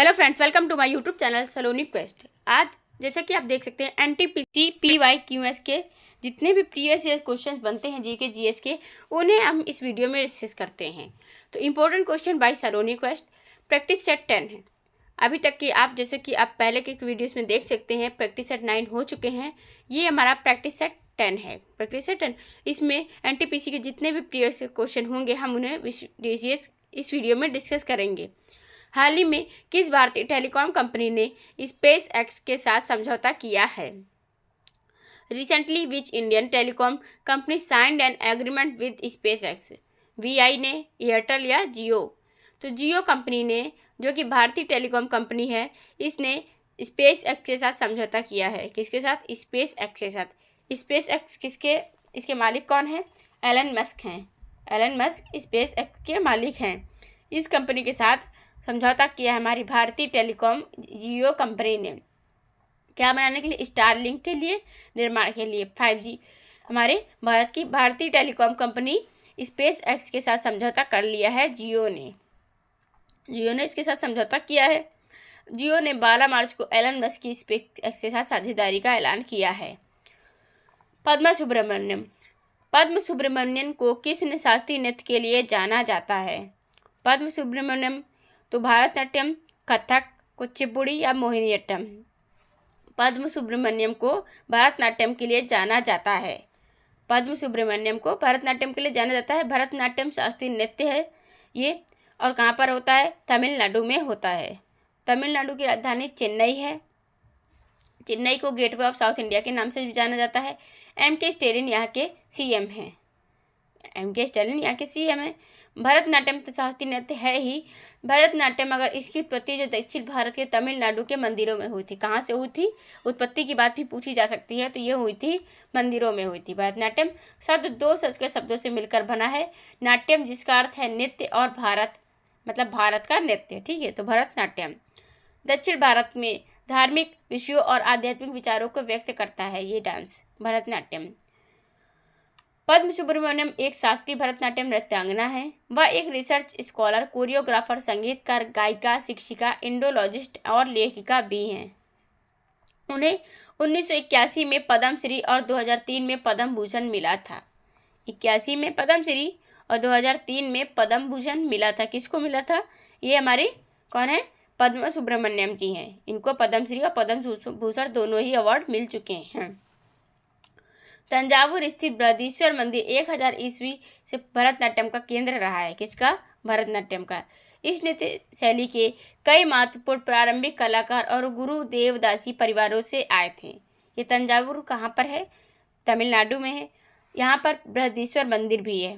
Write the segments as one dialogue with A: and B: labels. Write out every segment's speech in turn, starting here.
A: Hello friends, welcome to my YouTube channel Saloni quest. आज जैसा कि आप देख सकते हैं एनटीपीसी PYQS के जितने भी प्रीवियस ईयर क्वेश्चंस बनते हैं जीके जीएस के, उन्हें हम इस वीडियो में डिस्कस करते हैं। तो important question by Saloni quest, practice set 10 है। अभी तक की आप जैसे कि आप पहले के वीडियोज़ में देख सकते हैं प्रैक्टिस सेट 9 हो चुके हैं। ये हमारा प्रैक्टिस सेट 10 है। प्रैक्टिस सेट 10 इसमें एनटीपीसी के जितने भी प्रीवियस क्वेश्चन होंगे हम उन्हें इस वीडियो में डिस्कस करेंगे। हाल ही में किस भारतीय टेलीकॉम कंपनी ने स्पेस एक्स के साथ समझौता किया है? Recently which Indian telecom company signed an agreement with space x? VI ने, एयरटेल या जियो? तो जियो कंपनी ने, जो कि भारतीय टेलीकॉम कंपनी है, इसने स्पेस एक्स के साथ समझौता किया है। किसके साथ? स्पेस एक्स के साथ। स्पेस एक्स इसके मालिक कौन है? एलन मस्क हैं। एलन मस्क स्पेस एक्स के मालिक हैं। इस कंपनी के साथ समझौता किया हमारी भारतीय टेलीकॉम जियो कंपनी ने। क्या बनाने के लिए? स्टारलिंक के लिए, निर्माण के लिए 5G। हमारे भारत की भारतीय टेलीकॉम कंपनी स्पेस एक्स के साथ समझौता कर लिया है जियो ने इसके साथ समझौता किया है। जियो ने 12 मार्च को एलन मस्क की स्पेस एक्स के साथ साझेदारी का ऐलान किया है। पद्मा सुब्रमण्यम को किस शास्त्रीय नृत्य के लिए जाना जाता है? पद्म सुब्रमण्यम तो भरतनाट्यम, कथक, कुचिपुड़ी या मोहिनीअट्टम? पद्म सुब्रमण्यम को भरतनाट्यम के लिए जाना जाता है। पद्म सुब्रमण्यम को भरतनाट्यम के लिए जाना जाता है। भरतनाट्यम शास्त्रीय नृत्य है ये, और कहाँ पर होता है? तमिलनाडु में होता है। तमिलनाडु की राजधानी चेन्नई है। चेन्नई को गेटवे ऑफ साउथ इंडिया के नाम से भी जाना जाता है। MK स्टैलिन यहाँ के CM हैं। MK स्टैलिन यहाँ के CM हैं। भरतनाट्यम तो शास्त्रीय नृत्य है ही। भरतनाट्यम अगर इसकी उत्पत्ति जो दक्षिण भारत के तमिलनाडु के मंदिरों में हुई थी, कहाँ से हुई थी? उत्पत्ति की बात भी पूछी जा सकती है, तो ये हुई थी मंदिरों में हुई थी। भरतनाट्यम शब्द 2 संस्कृत शब्दों से मिलकर बना है। नाट्यम जिसका अर्थ है नृत्य, और भारत मतलब भारत का नृत्य, ठीक है। तो भरतनाट्यम दक्षिण भारत में धार्मिक विषयों और आध्यात्मिक विचारों को व्यक्त करता है ये डांस, भरतनाट्यम। पद्म सुब्रमण्यम एक शास्त्रीय भरतनाट्यम नृत्यांगना है। वह एक रिसर्च स्कॉलर, कोरियोग्राफर, संगीतकार, गायिका, शिक्षिका, इंडोलॉजिस्ट और लेखिका भी हैं। उन्हें 1981 में पद्म श्री और 2003 में पद्म भूषण मिला था। 81 में पद्म श्री और 2003 में पद्म भूषण मिला था। किसको मिला था? ये हमारे कौन है? पद्म सुब्रमण्यम जी हैं। इनको पद्म श्री और पद्म भूषण दोनों ही अवार्ड मिल चुके हैं। तंजावुर स्थित बृहदीश्वर मंदिर 1000 ईस्वी से भरतनाट्यम का केंद्र रहा है। किसका? भरतनाट्यम का। इस नृत्य शैली के कई महत्वपूर्ण प्रारंभिक कलाकार और गुरु देवदासी परिवारों से आए थे। ये तंजावुर कहाँ पर है? तमिलनाडु में है। यहाँ पर बृहदीश्वर मंदिर भी है।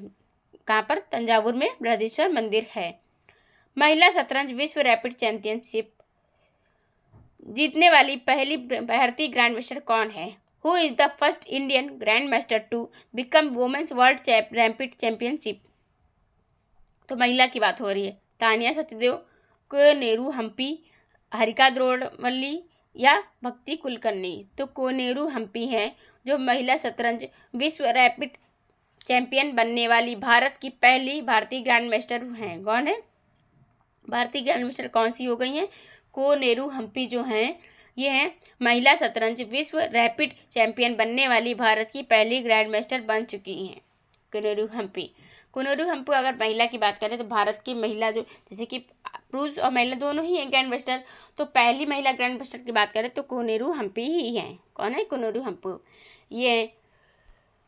A: कहाँ पर? तंजावुर में बृहदीश्वर मंदिर है। महिला शतरंज विश्व रैपिड चैंपियनशिप जीतने वाली पहली भारतीय ग्रैंड मास्टर कौन है? Who is the first Indian Grandmaster to become Women's World Rapid Championship? तो महिला की बात हो रही है। तानिया सत्यदेव, कोनेरू हम्पी, हरिका द्रोणवल्ली या भक्ति कुलकर्णी? तो कोनेरू हम्पी हैं जो महिला शतरंज विश्व रैपिड चैंपियन बनने वाली भारत की पहली भारतीय ग्रैंड मास्टर हैं। कौन है? भारतीय ग्रैंड मास्टर कौन सी हो गई हैं? कोनेरू हम्पी जो हैं, ये हैं महिला शतरंज विश्व रैपिड चैंपियन बनने वाली भारत की पहली ग्रैंड मास्टर बन चुकी हैं, कोनेरू हम्पी। कोनेरू हम्पी अगर महिला की बात करें तो भारत की महिला जो, जैसे कि पुरुष और महिला दोनों ही हैं ग्रैंड मास्टर, तो पहली महिला ग्रैंड मास्टर की बात करें तो कोनेरू हम्पी ही हैं। कौन है? कोनेरू हम्पी। ये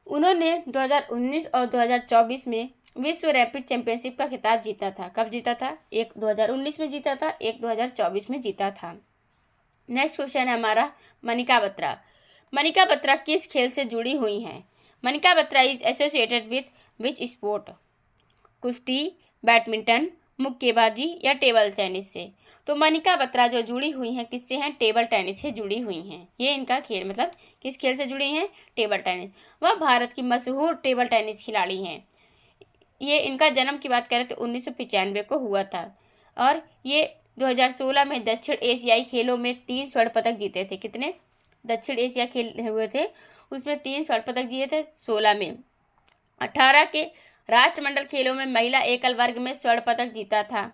A: उन्होंने 2019 और 2024 में विश्व रैपिड चैंपियनशिप का खिताब जीता था। कब जीता था? एक 2019 में जीता था, एक 2024 में जीता था। नेक्स्ट क्वेश्चन है हमारा मनिका बत्रा। मनिका बत्रा किस खेल से जुड़ी हुई हैं? Manika Batra is associated with which sport? कुश्ती, बैडमिंटन, मुक्केबाजी या टेबल टेनिस से? तो मनिका बत्रा जो जुड़ी हुई हैं किससे हैं? टेबल टेनिस से जुड़ी हुई हैं। ये इनका खेल, मतलब किस खेल से जुड़ी हैं? Table tennis. वह भारत की मशहूर टेबल टेनिस खिलाड़ी हैं। ये इनका जन्म की बात करें तो 1995 को हुआ था, और ये 2016 में दक्षिण एशियाई खेलों में 3 स्वर्ण पदक जीते थे। कितने? दक्षिण एशिया खेल हुए थे, उसमें 3 स्वर्ण पदक जीते थे 16 में। 18 के राष्ट्रमंडल खेलों में महिला एकल वर्ग में स्वर्ण पदक जीता था।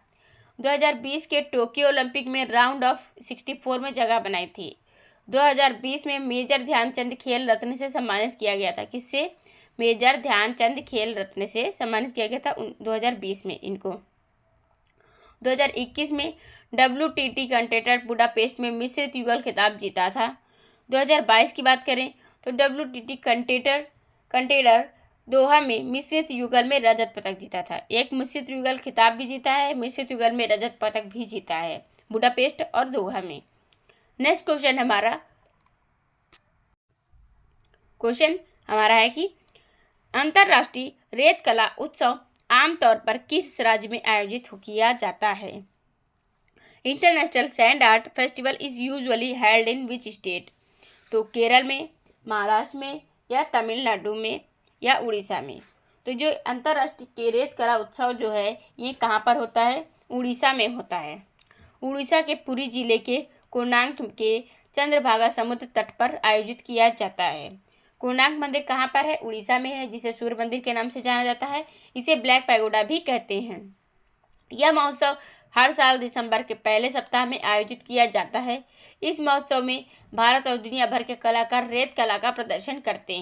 A: 2020 के टोक्यो ओलंपिक में राउंड ऑफ 64 में जगह बनाई थी। 2020 में मेजर ध्यानचंद खेल रत्न से सम्मानित किया गया था। किससे? मेजर ध्यानचंद खेल रत्न से सम्मानित किया गया था 2020 में इनको। 2021 में WTT कंटेंटर बुडापेस्ट में मिश्रित युगल खिताब जीता था। 2022 की बात करें तो WTT कंटेनर दोहा में मिश्रित युगल में रजत पदक जीता था। एक मिश्रित युगल खिताब भी जीता है, मिश्रित युगल में रजत पदक भी जीता है बुडापेस्ट और दोहा में। नेक्स्ट क्वेश्चन हमारा है कि अंतर्राष्ट्रीय रेत कला उत्सव आमतौर पर किस राज्य में आयोजित किया जाता है? International sand art festival is usually held in which state? तो केरल में, महाराष्ट्र में, या तमिलनाडु में, या उड़ीसा में। तो जो अंतर्राष्ट्रीय रेत कला उत्सव जो है ये कहाँ पर होता है? उड़ीसा में होता है। उड़ीसा के पुरी जिले के कोणार्क के चंद्रभागा समुद्र तट पर आयोजित किया जाता है। कोणार्क मंदिर कहाँ पर है? उड़ीसा में है, जिसे सूर्य मंदिर के नाम से जाना जाता है। इसे ब्लैक पैगोडा भी कहते हैं। यह महोत्सव हर साल दिसंबर के पहले सप्ताह में आयोजित किया जाता है। इस महोत्सव में भारत और दुनिया भर के कलाकार रेत कला का प्रदर्शन करते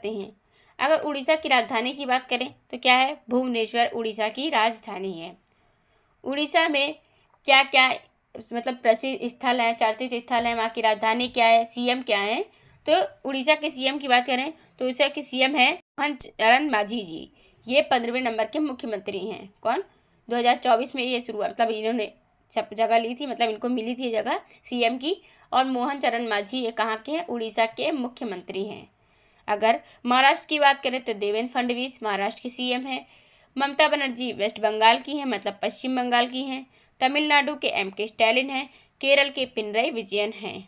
A: हैं। अगर उड़ीसा की राजधानी की बात करें तो क्या है? भुवनेश्वर उड़ीसा की राजधानी है। उड़ीसा में क्या क्या मतलब प्रसिद्ध स्थल है, चर्चित स्थल है, वहाँ की राजधानी क्या है, सीएम क्या है? तो उड़ीसा के सीएम की बात करें तो उड़ीसा के सीएम है मोहन चरण मांझी जी। ये 15वें नंबर के मुख्यमंत्री हैं। कौन? 2024 में ये शुरू मतलब इन्होंने जगह ली थी, मतलब इनको मिली थी जगह सीएम की। और मोहन चरण मांझी ये कहाँ के हैं? उड़ीसा के मुख्यमंत्री हैं। अगर महाराष्ट्र की बात करें तो देवेंद्र फडणवीस महाराष्ट्र के सीएम हैं। ममता बनर्जी वेस्ट बंगाल की हैं, मतलब पश्चिम बंगाल की हैं। तमिलनाडु के MK स्टैलिन हैं। केरल के पिनरई विजयन हैं।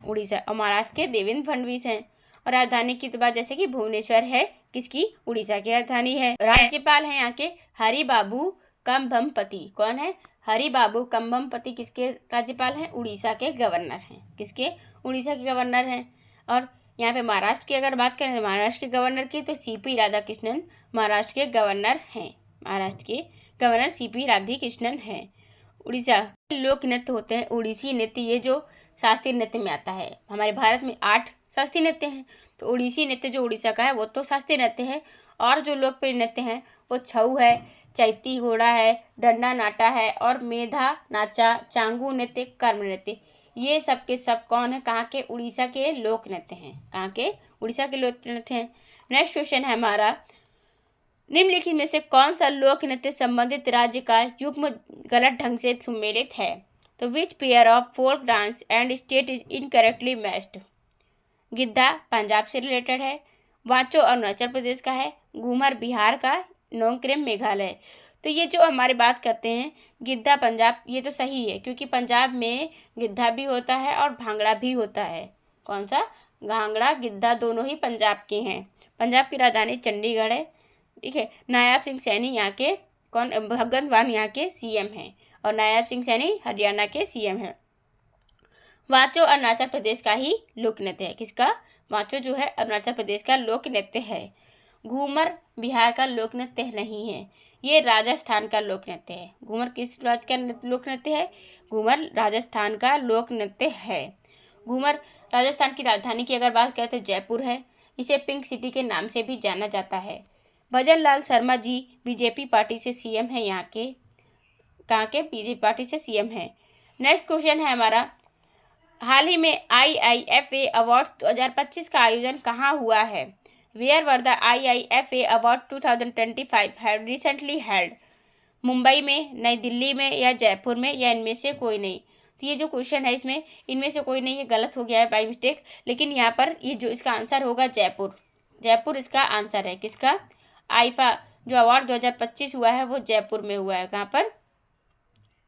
A: उड़ीसा और महाराष्ट्र के देवेंद्र फडणवीस हैं। और राजधानी की तो बात जैसे कि भुवनेश्वर है, किसकी? उड़ीसा की राजधानी है। राज्यपाल हैं यहाँ के हरिबाबू कंभमपति। कौन है? हरिबाबू कंभमपति किसके राज्यपाल हैं? उड़ीसा के गवर्नर हैं। किसके? उड़ीसा के गवर्नर हैं। और यहाँ पे महाराष्ट्र की अगर बात करें तो महाराष्ट्र के गवर्नर की तो CP राधाकृष्णन महाराष्ट्र के गवर्नर हैं। महाराष्ट्र के गवर्नर CP राधाकृष्णन हैं। उड़ीसा लोक नृत्य होते हैं उड़ीसी नृत्य, ये जो शास्त्रीय नृत्य में आता है। हमारे भारत में 8 शास्त्रीय नृत्य हैं, तो उड़ीसी नृत्य जो उड़ीसा का है वो तो शास्त्रीय नृत्य है। और जो लोकप्रिय नृत्य हैं वो छऊ है, चैती घोड़ा है, डंडा नाटा है, और मेधा नाचा, चांगू नृत्य, कर्म नृत्य। ये सब के सब कौन है? कहाँ के? उड़ीसा के लोक नृत्य हैं। कहाँ के? उड़ीसा के लोक नृत्य हैं। नेक्स्ट क्वेश्चन है हमारा, निम्नलिखित में से कौन सा लोक नृत्य संबंधित राज्य का युग्म गलत ढंग से सुमेलित है? तो which pair of folk dance and state is incorrectly matched? Giddha Punjab से रिलेटेड है, वांचो अरुणाचल प्रदेश का है, घूमर बिहार का, नोंगक्रेम मेघालय। तो ये जो हमारे बात करते हैं गिद्धा पंजाब, ये तो सही है क्योंकि पंजाब में गिद्धा भी होता है और भांगड़ा भी होता है। कौन सा? भांगड़ा गिद्धा दोनों ही पंजाब के हैं। पंजाब की राजधानी चंडीगढ़ है। ठीक है। नायाब सिंह सैनी यहाँ के भगवंत मान यहाँ के सीएम हैं, और नायाब सिंह सैनी हरियाणा के सीएम हैं। वांचो अरुणाचल प्रदेश का ही लोक नृत्य है। किसका? वांचो जो है अरुणाचल प्रदेश का लोक नृत्य है। घूमर बिहार का लोक नृत्य नहीं है, ये राजस्थान का लोक नृत्य है। घूमर किस राज्य का लोक नृत्य है? घूमर राजस्थान का लोक नृत्य है। घूमर राजस्थान की राजधानी की अगर बात करें तो जयपुर है। इसे पिंक सिटी के नाम से भी जाना जाता है। भजन लाल शर्मा जी बीजेपी पार्टी से सीएम है यहाँ के। कहाँ के? बीजेपी पार्टी से सीएम है। नेक्स्ट क्वेश्चन है हमारा, हाल ही में IIFA अवार्ड्स 2025 का आयोजन कहाँ हुआ है? Where were the IIFA award 2025 had recently held? Mumbai में, नई दिल्ली में, या जयपुर में, या इनमें से कोई नहीं? तो ये जो क्वेश्चन है इसमें इनमें से कोई नहीं, ये गलत हो गया है बाई मिस्टेक। लेकिन यहाँ पर ये जो इसका आंसर होगा जयपुर। जयपुर इसका आंसर है। किसका? आईफा जो अवार्ड 2025 हुआ है वो जयपुर में हुआ है। कहाँ पर?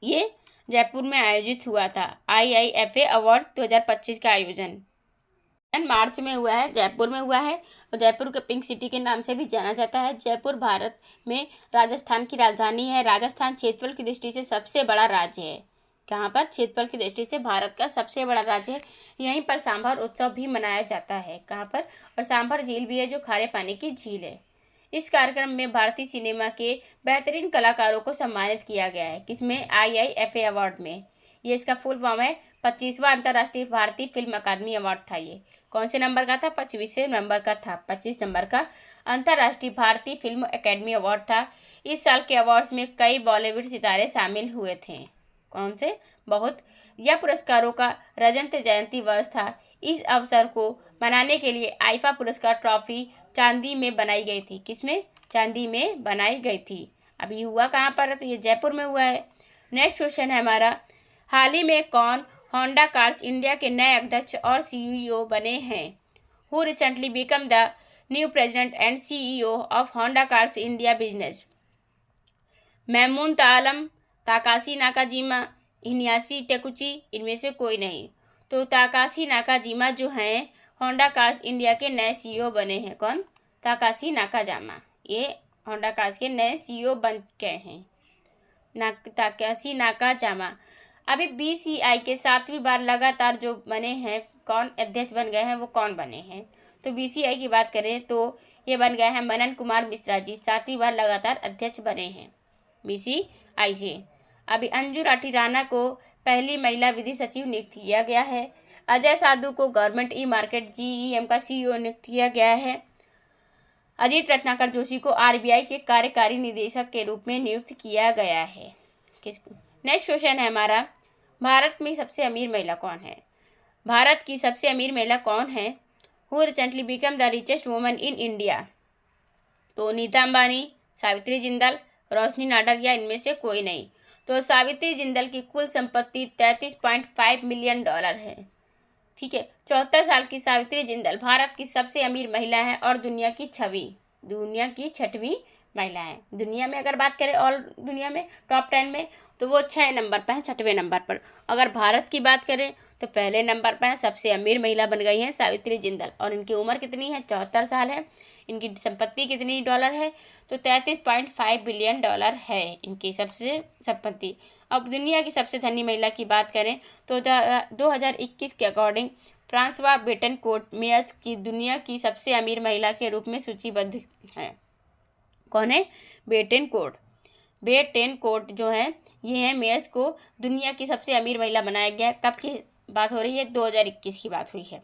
A: ये जयपुर में आयोजित हुआ था। IIFA अवार्ड 2025 का आयोजन मार्च में हुआ है, जयपुर में हुआ है, और जयपुर को पिंक सिटी के नाम से भी जाना जाता है। जयपुर भारत में राजस्थान की राजधानी है। राजस्थान क्षेत्रफल की दृष्टि से सबसे बड़ा राज्य है। कहाँ पर? क्षेत्रफल की दृष्टि से भारत का सबसे बड़ा राज्य है। यहीं पर सांभर उत्सव भी मनाया जाता है। कहाँ पर? और सांभर झील भी है जो खारे पानी की झील है। इस कार्यक्रम में भारतीय सिनेमा के बेहतरीन कलाकारों को सम्मानित किया गया है। किसमें? IIFA अवार्ड में। ये इसका फुल फॉर्म है 25वां अंतर्राष्ट्रीय भारतीय फिल्म अकादमी अवार्ड था। ये कौन से नंबर का था? 25वें नंबर का था। 25 नंबर का अंतर्राष्ट्रीय भारतीय फिल्म अकादमी अवार्ड था। इस साल के अवार्ड्स में कई बॉलीवुड सितारे शामिल हुए थे। कौन से? बहुत। यह पुरस्कारों का रजत जयंती वर्ष था। इस अवसर को मनाने के लिए आईफा पुरस्कार ट्रॉफी चांदी में बनाई गई थी। किसमें? चांदी में बनाई गई थी। अभी हुआ कहाँ पर है? तो ये जयपुर में हुआ है। नेक्स्ट क्वेश्चन है हमारा, हाल ही में कौन होंडा कार्स इंडिया के नए अध्यक्ष और CEO बने हैं? Who recently become the new president and CEO of Honda cars India business? मैमून तालम, ताकाशी नाकाजीमा, हिनियाशी टेकुची, इनमें से कोई नहीं। तो ताकाशी नाकाजीमा जो हैं होंडा कार्स इंडिया के नए CEO बने हैं। कौन? ताकाशी नाकाजामा। ये होंडा कार्स के नए CEO बन गए हैं। ताकाशी नाकाजामा। अभी BCI के 7वीं बार लगातार जो बने हैं, कौन अध्यक्ष बन गए हैं, वो कौन बने हैं? तो BCI की बात करें तो ये बन गए हैं मनन कुमार मिश्रा जी, 7वीं बार लगातार अध्यक्ष बने हैं BCI से। अभी अंजू राठी राणा को पहली महिला विधि सचिव नियुक्त किया गया है। अजय साधु को गवर्नमेंट ई-मार्केट GEM का CEO नियुक्त किया गया है। अजीत रत्नाकर जोशी को RBI के कार्यकारी निदेशक के रूप में नियुक्त किया गया है। नेक्स्ट क्वेश्चन है हमारा, भारत में सबसे अमीर महिला कौन है? भारत की सबसे अमीर महिला कौन है? Who recently become the richest woman in India? तो नीता अंबानी, सावित्री जिंदल, रोशनी नाडर या इनमें से कोई नहीं। तो सावित्री जिंदल की कुल संपत्ति $33.5 मिलियन है। ठीक है, 74 साल की सावित्री जिंदल भारत की सबसे अमीर महिला है और दुनिया की 6वीं महिला है। दुनिया में अगर बात करें ऑल दुनिया में टॉप 10 में तो वो 6 नंबर पर है, 6वें नंबर पर। अगर भारत की बात करें तो पहले नंबर पर है, सबसे अमीर महिला बन गई हैं सावित्री जिंदल। और इनकी उम्र कितनी है? 74 साल है। इनकी संपत्ति कितनी डॉलर है? तो $33.5 बिलियन है इनकी सबसे संपत्ति। अब दुनिया की सबसे धनी महिला की बात करें तो 2021 के अकॉर्डिंग फ्रांसवा बेटनकोट मेयर्स की दुनिया की सबसे अमीर महिला के रूप में सूचीबद्ध है। कौन है? बेटेनकोट जो है ये है मेयर्स को दुनिया की सबसे अमीर महिला बनाया गया है। कब की बात हो रही है? 2021 की बात हुई है।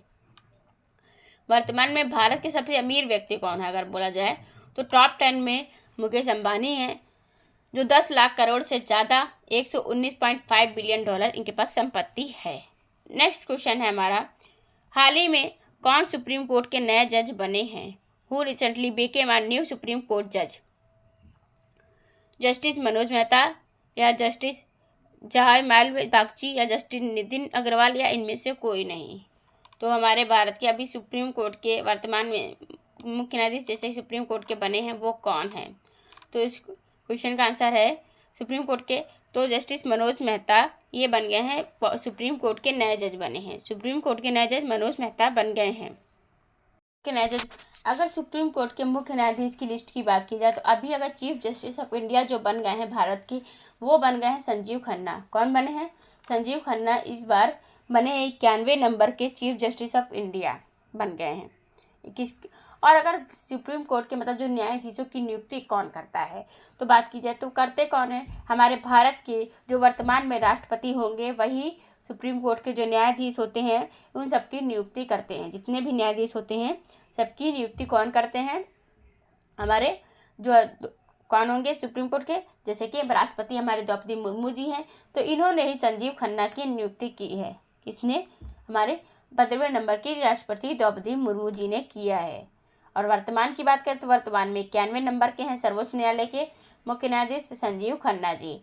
A: वर्तमान में भारत के सबसे अमीर व्यक्ति कौन है अगर बोला जाए तो टॉप 10 में मुकेश अंबानी हैं, जो 10 लाख करोड़ से ज़्यादा, $119.5 बिलियन इनके पास संपत्ति है। नेक्स्ट क्वेश्चन है हमारा, हाल ही में कौन सुप्रीम कोर्ट के नए जज बने हैं? Who recently became a new supreme court जज? जस्टिस मनोज मेहता या जस्टिस जयमाल बागची या जस्टिस नितिन अग्रवाल या इनमें से कोई नहीं। तो हमारे भारत के अभी सुप्रीम कोर्ट के वर्तमान में मुख्य न्यायाधीश जैसे सुप्रीम कोर्ट के बने हैं वो कौन है? तो इस क्वेश्चन का आंसर है सुप्रीम कोर्ट के तो जस्टिस मनोज मेहता ये बन गए हैं, सुप्रीम कोर्ट के नए जज बने हैं। सुप्रीम कोर्ट के नए जज मनोज मेहता बन गए हैं के नए जज। अगर सुप्रीम कोर्ट के मुख्य न्यायाधीश की लिस्ट की बात की जाए तो अभी अगर चीफ जस्टिस ऑफ इंडिया जो बन गए हैं भारत की, वो बन गए हैं संजीव खन्ना। कौन बने हैं? संजीव खन्ना इस बार बने 91वें नंबर के चीफ जस्टिस ऑफ इंडिया बन गए हैं। और अगर सुप्रीम कोर्ट के मतलब जो न्यायाधीशों की नियुक्ति कौन करता है तो बात की जाए तो करते कौन है? हमारे भारत के जो वर्तमान में राष्ट्रपति होंगे वही सुप्रीम कोर्ट के जो न्यायाधीश होते हैं उन सबकी नियुक्ति करते हैं। जितने भी न्यायाधीश होते हैं सबकी नियुक्ति कौन करते हैं? हमारे जो कौन होंगे सुप्रीम कोर्ट के? जैसे कि राष्ट्रपति हमारे द्रौपदी मुर्मू जी हैं, तो इन्होंने ही संजीव खन्ना की नियुक्ति की है। किसने? हमारे 15वें नंबर की राष्ट्रपति द्रौपदी मुर्मू जी ने किया है। और वर्तमान की बात करें तो वर्तमान में 91वें नंबर के हैं सर्वोच्च न्यायालय के मुख्य न्यायाधीश संजीव खन्ना जी।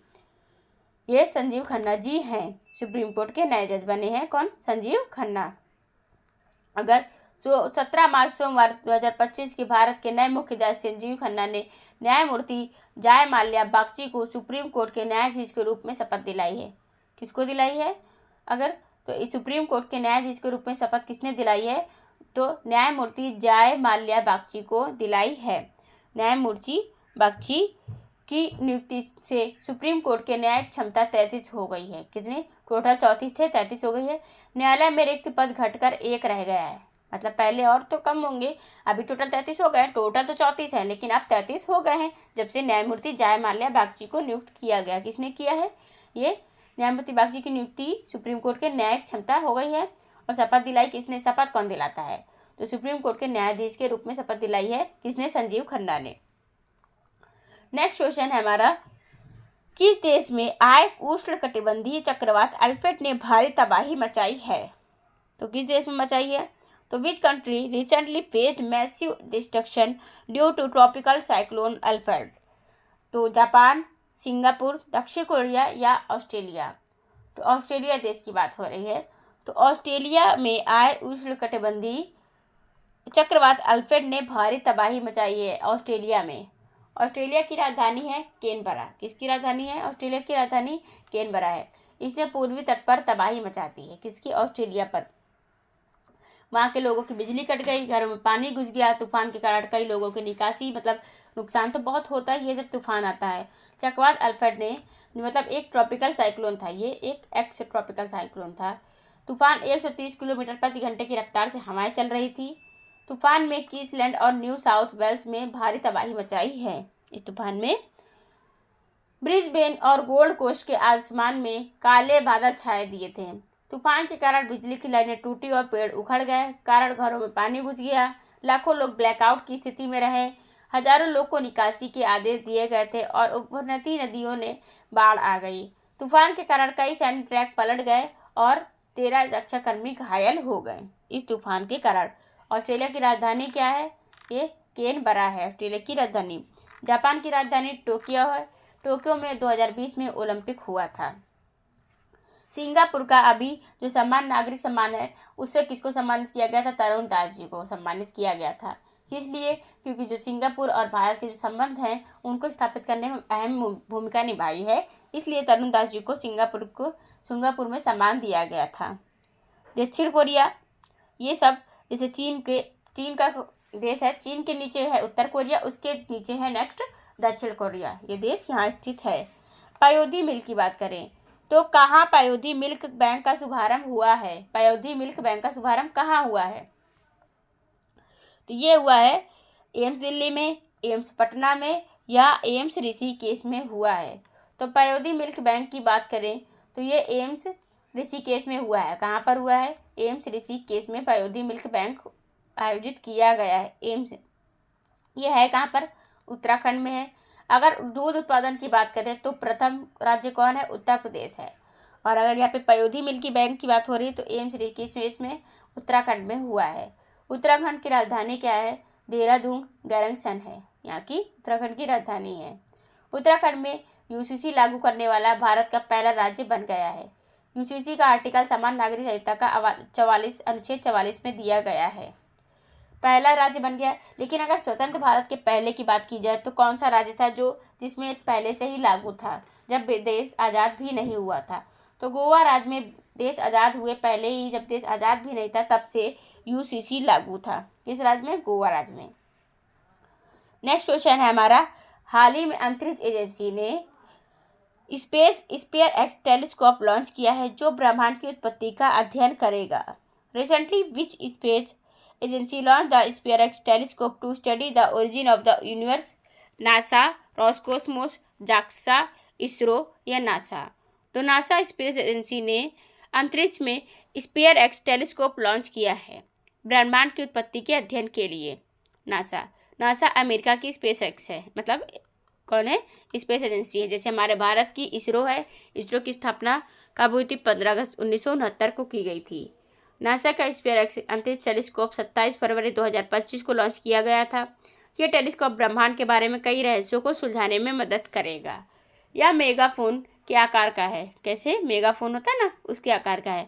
A: ये संजीव खन्ना जी हैं सुप्रीम कोर्ट के नए जज बने हैं। कौन? संजीव खन्ना। अगर 17 मार्च सोमवार 2025 के भारत के नए मुख्य जज संजीव खन्ना ने न्यायमूर्ति जयमाल्या बागची को सुप्रीम कोर्ट के न्यायाधीश के रूप में शपथ दिलाई है। किसको दिलाई है? अगर तो इस सुप्रीम कोर्ट के न्यायाधीश के रूप में शपथ किसने दिलाई है? तो न्यायमूर्ति जयमाल्या बागची को दिलाई है। न्यायमूर्ति बागची की नियुक्ति से सुप्रीम कोर्ट के न्यायिक क्षमता 33 हो गई है। कितने? टोटल 34 थे, 33 हो गई है। न्यायालय में रिक्त पद घटकर 1 रह गया है। मतलब पहले और तो कम होंगे, अभी टोटल 33 हो गए, टोटल तो 34 है लेकिन अब 33 हो गए हैं जब से न्यायमूर्ति जयमाल्या बागची को नियुक्त किया गया। किसने किया है? ये न्यायमूर्ति बागची की नियुक्ति सुप्रीम कोर्ट के न्यायिक क्षमता हो गई है। और शपथ दिलाई किसने? शपथ कौन दिलाता है? तो सुप्रीम कोर्ट के न्यायाधीश के रूप में शपथ दिलाई है किसने? संजीव खन्ना ने। नेक्स्ट क्वेश्चन है हमारा, किस देश में आए उष्णकटिबंधीय चक्रवात अल्फ्रेड ने भारी तबाही मचाई है? तो किस देश में मचाई है? तो which country recently faced massive destruction due to tropical cyclone Alfred? तो जापान, सिंगापुर, दक्षिण कोरिया या ऑस्ट्रेलिया? तो ऑस्ट्रेलिया देश की बात हो रही है। तो ऑस्ट्रेलिया में आए उष्णकटिबंधीय चक्रवात अल्फ्रेड ने भारी तबाही मचाई है ऑस्ट्रेलिया में। ऑस्ट्रेलिया की राजधानी है कैनबरा। किसकी राजधानी है? ऑस्ट्रेलिया की राजधानी कैनबरा है। इसने पूर्वी तट पर तबाही मचा दी है। किसकी? ऑस्ट्रेलिया पर। वहाँ के लोगों की बिजली कट गई, घरों में पानी घुस गया, तूफान के कारण कई लोगों की निकासी, मतलब नुकसान तो बहुत होता ही है जब तूफान आता है। चक्रवात अल्फ्रेड ने मतलब एक ट्रॉपिकल साइक्लोन था, ये एक एक्स ट्रॉपिकल साइक्लोन था। तूफान 130 किलोमीटर प्रति घंटे की रफ्तार से हवाएं चल रही थी। तूफान में क्वींसलैंड और न्यू साउथ वेल्स में भारी तबाही मचाई है। इस तूफान में ब्रिस्बेन और गोल्ड कोस्ट के आसमान में काले बादल छाए दिए थे। तूफान के कारण बिजली की लाइनें टूटी और पेड़ उखड़ गए, कारण घरों में पानी घुस गया, लाखों लोग ब्लैकआउट की स्थिति में रहे, हजारों लोग को निकासी के आदेश दिए गए थे और उभरती नदियों ने बाढ़ आ गई। तूफान के कारण कई सैन्य ट्रैक पलट गए और 13 रक्षाकर्मी घायल हो गए इस तूफान के कारण। ऑस्ट्रेलिया की राजधानी क्या है? ये कैनबरा है ऑस्ट्रेलिया की राजधानी। जापान की राजधानी टोक्यो है। टोक्यो में 2020 में ओलंपिक हुआ था। सिंगापुर का अभी जो सम्मान नागरिक सम्मान है उससे किसको सम्मानित किया गया था? तरुण दास जी को सम्मानित किया गया था। इसलिए क्योंकि जो सिंगापुर और भारत के जो संबंध हैं उनको स्थापित करने में अहम भूमिका निभाई है, इसलिए तरुण दास जी को सिंगापुर में सम्मान दिया गया था। दक्षिण कोरिया, ये सब जैसे चीन का देश है, चीन के नीचे है उत्तर कोरिया, उसके नीचे है नेक्स्ट दक्षिण कोरिया, ये देश यहाँ स्थित है। पयोधी मिल की बात करें तो कहाँ पयोधी मिल्क बैंक का शुभारंभ हुआ है? पयोधी मिल्क बैंक का शुभारंभ कहाँ हुआ है? तो ये हुआ है एम्स दिल्ली में, एम्स पटना में या एम्स ऋषिकेश में हुआ है। तो पयोधी मिल्क बैंक की बात करें तो ये एम्स ऋषिकेश में हुआ है। कहाँ पर हुआ है? एम्स ऋषिकेश में पयोधी मिल्क बैंक आयोजित किया गया है। एम्स ये है कहाँ पर? उत्तराखंड में है। अगर दूध उत्पादन की बात करें तो प्रथम राज्य कौन है? उत्तर प्रदेश है। और अगर यहाँ पे पयोधी मिल्क बैंक की बात हो रही है तो एम्स ऋषिकेश में उत्तराखंड में हुआ है। उत्तराखंड की राजधानी क्या है? देहरादून गैरंगसन है यहाँ की उत्तराखंड की राजधानी है। उत्तराखंड में यूसीसी लागू करने वाला भारत का पहला राज्य बन गया है। यूसीसी का आर्टिकल समान नागरिक संहिता का अनुच्छेद 44 में दिया गया है। पहला राज्य बन गया। लेकिन अगर स्वतंत्र भारत के पहले की बात की जाए तो कौन सा राज्य था जिसमें पहले से ही लागू था जब देश आज़ाद भी नहीं हुआ था? तो गोवा राज्य में देश आज़ाद हुए पहले ही, जब देश आज़ाद भी नहीं था तब से यूसीसी लागू था। किस राज्य में? गोवा राज्य में। नेक्स्ट क्वेश्चन है हमारा, हाल ही में अंतरिक्ष एजेंसी ने स्पेयर एक्स टेलीस्कोप लॉन्च किया है जो ब्रह्मांड की उत्पत्ति का अध्ययन करेगा। Recently which space agency launch the SPHEREx telescope to study the origin of the universe? NASA, Roscosmos, JAXA, ISRO या नासा? तो नासा स्पेस एजेंसी ने अंतरिक्ष में स्पेयर-एक्स टेलीस्कोप लॉन्च किया है ब्रह्मांड की उत्पत्ति के अध्ययन के लिए। नासा अमेरिका की स्पेस-एक्स है, मतलब कौन है? स्पेस एजेंसी है। जैसे हमारे भारत की इसरो है, इसरो की स्थापना कब हुई थी? 15 अगस्त 1969 को की गई थी। नासा का स्पेयर-एक्स अंतरिक्ष टेलीस्कोप 27 फरवरी 2025 को लॉन्च किया गया था। यह टेलीस्कोप ब्रह्मांड के बारे में कई रहस्यों को सुलझाने में मदद करेगा। यह मेगाफोन के आकार का है। कैसे? मेगाफोन होता है ना, उसके आकार का है।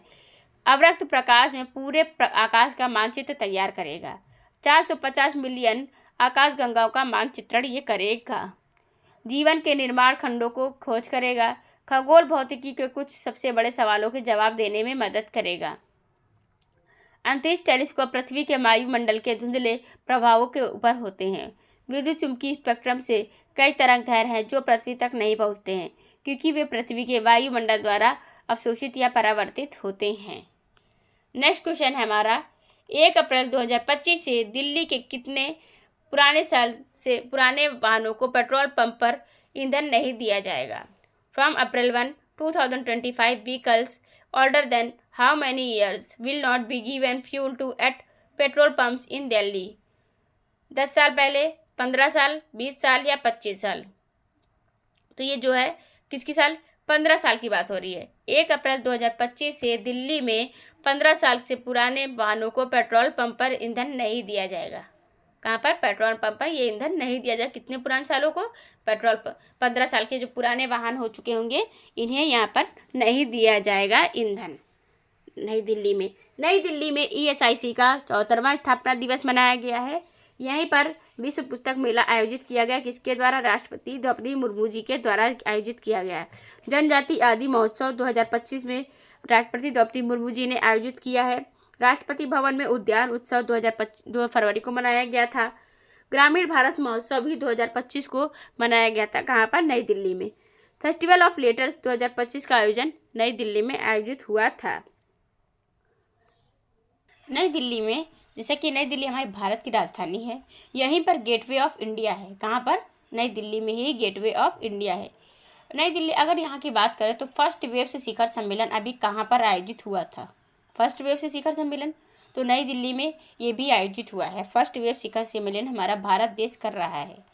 A: अवरक्त प्रकाश में पूरे आकाश का मानचित्र तैयार करेगा। 450 मिलियन आकाशगंगाओं का मानचित्रण ये करेगा। जीवन के निर्माण खंडों को खोज करेगा। खगोल भौतिकी के कुछ सबसे बड़े सवालों के जवाब देने में मदद करेगा। अंतरिक्ष टेलीस्कोप पृथ्वी के वायुमंडल के धुंधले प्रभावों के ऊपर होते हैं। विद्युत चुंबकीय स्पेक्ट्रम से कई तरंगदैर्घ्य हैं जो पृथ्वी तक नहीं पहुंचते हैं क्योंकि वे पृथ्वी के वायुमंडल द्वारा अवशोषित या परावर्तित होते हैं। नेक्स्ट क्वेश्चन है हमारा, 1 अप्रैल 2025 से दिल्ली के कितने पुराने वाहनों को पेट्रोल पंप पर ईंधन नहीं दिया जाएगा? From April 1, 2025 vehicles older than how many years will not be given fuel to at petrol pumps in Delhi? 10 साल पहले, 15 साल, 20 साल या 25 साल? तो ये जो है किसकी साल? 15 साल की बात हो रही है। 1 अप्रैल 2025 से दिल्ली में 15 साल से पुराने वाहनों को पेट्रोल पंप पर ईंधन नहीं दिया जाएगा। कहाँ पर? पेट्रोल पंप पर ये ईंधन नहीं दिया जाएगा। कितने पुराने सालों को? 15 साल के जो पुराने वाहन हो चुके होंगे इन्हें यहाँ पर नहीं दिया जाएगा ईंधन। नई दिल्ली में ESIC का 74वां स्थापना दिवस मनाया गया है। यहीं पर विश्व पुस्तक मेला आयोजित किया गया, किसके द्वारा? राष्ट्रपति द्रौपदी मुर्मू जी के द्वारा आयोजित किया गया है। जनजाति आदि महोत्सव 2025 में राष्ट्रपति द्रौपदी मुर्मू जी ने आयोजित किया है। राष्ट्रपति भवन में उद्यान उत्सव 2 फरवरी को मनाया गया था। ग्रामीण भारत महोत्सव भी 2025 को मनाया गया था। कहाँ पर? नई दिल्ली में। फेस्टिवल ऑफ लेटर्स 2025 का आयोजन नई दिल्ली में आयोजित हुआ था। नई दिल्ली में, जैसे कि नई दिल्ली हमारे भारत की राजधानी है, यहीं पर गेटवे ऑफ इंडिया है। कहाँ पर? नई दिल्ली में ही गेटवे ऑफ इंडिया है। नई दिल्ली, अगर यहाँ की बात करें तो फर्स्ट वेव से शिखर सम्मेलन अभी कहाँ पर आयोजित हुआ था? फर्स्ट वेव से शिखर सम्मेलन तो नई दिल्ली में ये भी आयोजित हुआ है। फर्स्ट वेव शिखर सम्मेलन हमारा भारत देश कर रहा है।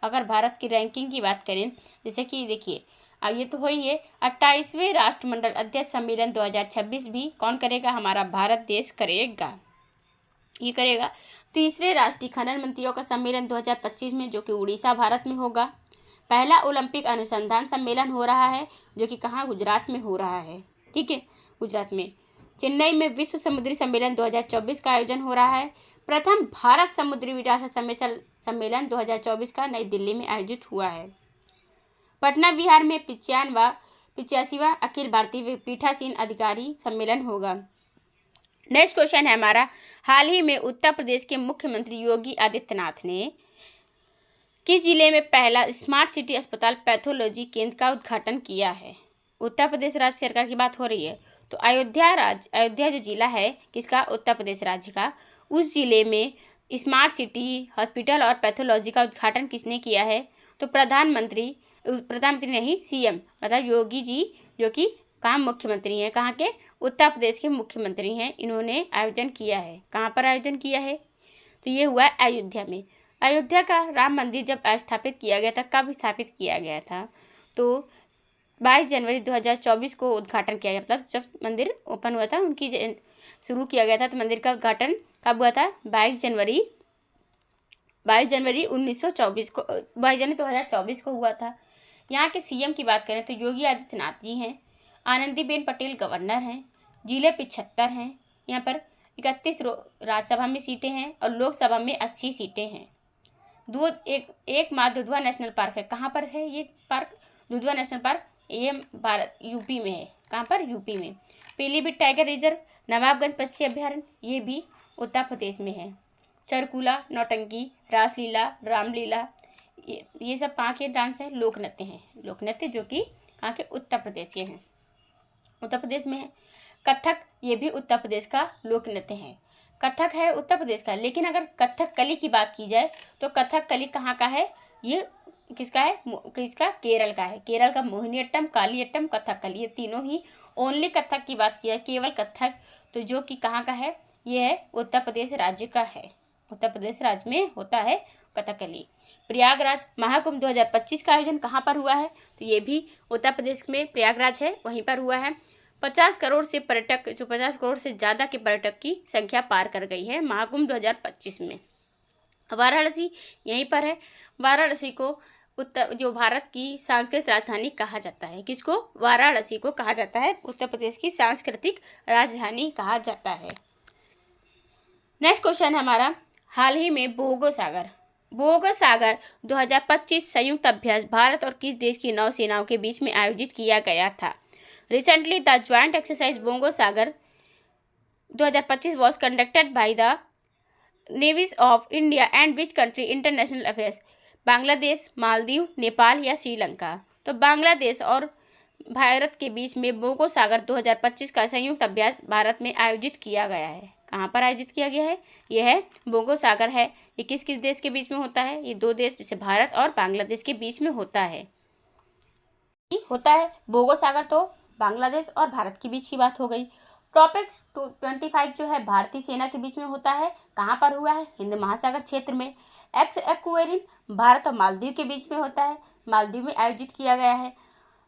A: अगर भारत की रैंकिंग की बात करें, जैसे कि देखिए ये तो हुई है 28वें राष्ट्रमंडल अध्यक्ष सम्मेलन 2026 भी कौन करेगा? हमारा भारत देश करेगा। ये करेगा। तीसरे राष्ट्रीय खनन मंत्रियों का सम्मेलन 2025 में, जो कि उड़ीसा भारत में होगा। पहला ओलंपिक अनुसंधान सम्मेलन हो रहा है, जो कि कहाँ? गुजरात में हो रहा है। ठीक है, गुजरात में। चेन्नई में विश्व समुद्री सम्मेलन 2024 का आयोजन हो रहा है। प्रथम भारत समुद्री विरासत सम्मेलन 2024 का नई दिल्ली में आयोजित हुआ है। पटना बिहार में 85वां अखिल भारतीय पीठासीन अधिकारी सम्मेलन होगा। नेक्स्ट क्वेश्चन है हमारा, हाल ही में उत्तर प्रदेश के मुख्यमंत्री योगी आदित्यनाथ ने किस जिले में पहला स्मार्ट सिटी अस्पताल पैथोलॉजी केंद्र का उद्घाटन किया है? उत्तर प्रदेश राज्य सरकार की बात हो रही है तो अयोध्या जो जिला है किसका? उत्तर प्रदेश राज्य का। उस जिले में स्मार्ट सिटी हॉस्पिटल और पैथोलॉजी का उद्घाटन किसने किया है? तो प्रधानमंत्री नहीं, CM मतलब योगी जी, जो कि कहाँ मुख्यमंत्री हैं? कहाँ के? उत्तर प्रदेश के मुख्यमंत्री हैं। इन्होंने आयोजन किया है। कहाँ पर आयोजन किया है? तो ये हुआ अयोध्या में। अयोध्या का राम मंदिर जब स्थापित किया गया था, कब स्थापित किया गया था? तो 22 जनवरी 2024 को उद्घाटन किया गया। मतलब जब मंदिर ओपन हुआ था, उनकी शुरू किया गया था, तो मंदिर का उद्घाटन कब हुआ था? 22 जनवरी 2024 को हुआ था। यहाँ के CM की बात करें तो योगी आदित्यनाथ जी हैं। आनंदीबेन पटेल गवर्नर हैं। जिले 75 हैं। यहाँ पर 31 राज्यसभा में सीटें हैं और लोकसभा में 80 सीटें हैं। एक माँ दुधवा नेशनल पार्क है। कहाँ पर है ये पार्क? दुधवा नेशनल पार्क, ये भारत यूपी में है। कहाँ पर? यूपी में। पीलीभीत टाइगर रिजर्व, नवाबगंज पक्षी अभ्यारण्य, ये भी उत्तर प्रदेश में है। चरकुला, नौटंकी, रासलीला, रामलीला, ये सब कहाँ के डांस है? लोक नृत्य हैं। लोक नृत्य जो कि कहाँ के? उत्तर प्रदेश के हैं। उत्तर प्रदेश में है। कथक, ये भी उत्तर प्रदेश का लोक नृत्य है। कथक है उत्तर प्रदेश का, लेकिन अगर कथकली की बात की जाए तो कथकली कहाँ का है? ये किसका है? केरल का है। केरल का मोहिनीअट्टम, कालियट्टम, कथकली, ये तीनों ही ओनली कथक की बात की जाए, केवल कथक, तो जो कि कहाँ का है? ये है उत्तर प्रदेश राज्य का है। उत्तर प्रदेश राज्य में होता है कथकली। प्रयागराज महाकुंभ 2025 का आयोजन कहाँ पर हुआ है? तो ये भी उत्तर प्रदेश में प्रयागराज है, वहीं पर हुआ है। 50 करोड़ से ज़्यादा के पर्यटक की संख्या पार कर गई है महाकुंभ 2025 में। वाराणसी यहीं पर है। वाराणसी को जो भारत की सांस्कृतिक राजधानी कहा जाता है। किसको? वाराणसी को कहा जाता है उत्तर प्रदेश की सांस्कृतिक राजधानी कहा जाता है। नेक्स्ट क्वेश्चन है हमारा, हाल ही में भोगो सागर 2025 संयुक्त अभ्यास भारत और किस देश की नौसेनाओं के बीच में आयोजित किया गया था? रिसेंटली द ज्वाइंट एक्सरसाइज भोगो Sagar 2025 was conducted by the navies of India and which country? International affairs, Bangladesh, Maldives, Nepal या श्रीलंका? तो बांग्लादेश और भारत के बीच में भोगो सागर 2025 का संयुक्त अभ्यास भारत में आयोजित किया गया है। कहाँ पर आयोजित किया गया है? यह है बोंगो सागर है। ये किस किस देश के बीच में होता है? ये दो देश जैसे भारत और बांग्लादेश के बीच में होता है। होता है बोंगो सागर तो बांग्लादेश और भारत के बीच की बात हो गई। ट्रॉपिक्स 25 जो है भारतीय सेना के बीच में होता है। कहाँ पर हुआ है? हिंद महासागर क्षेत्र में। एक्स एक्वेरिन भारत और मालदीव के बीच में होता है, मालदीव में आयोजित किया गया है।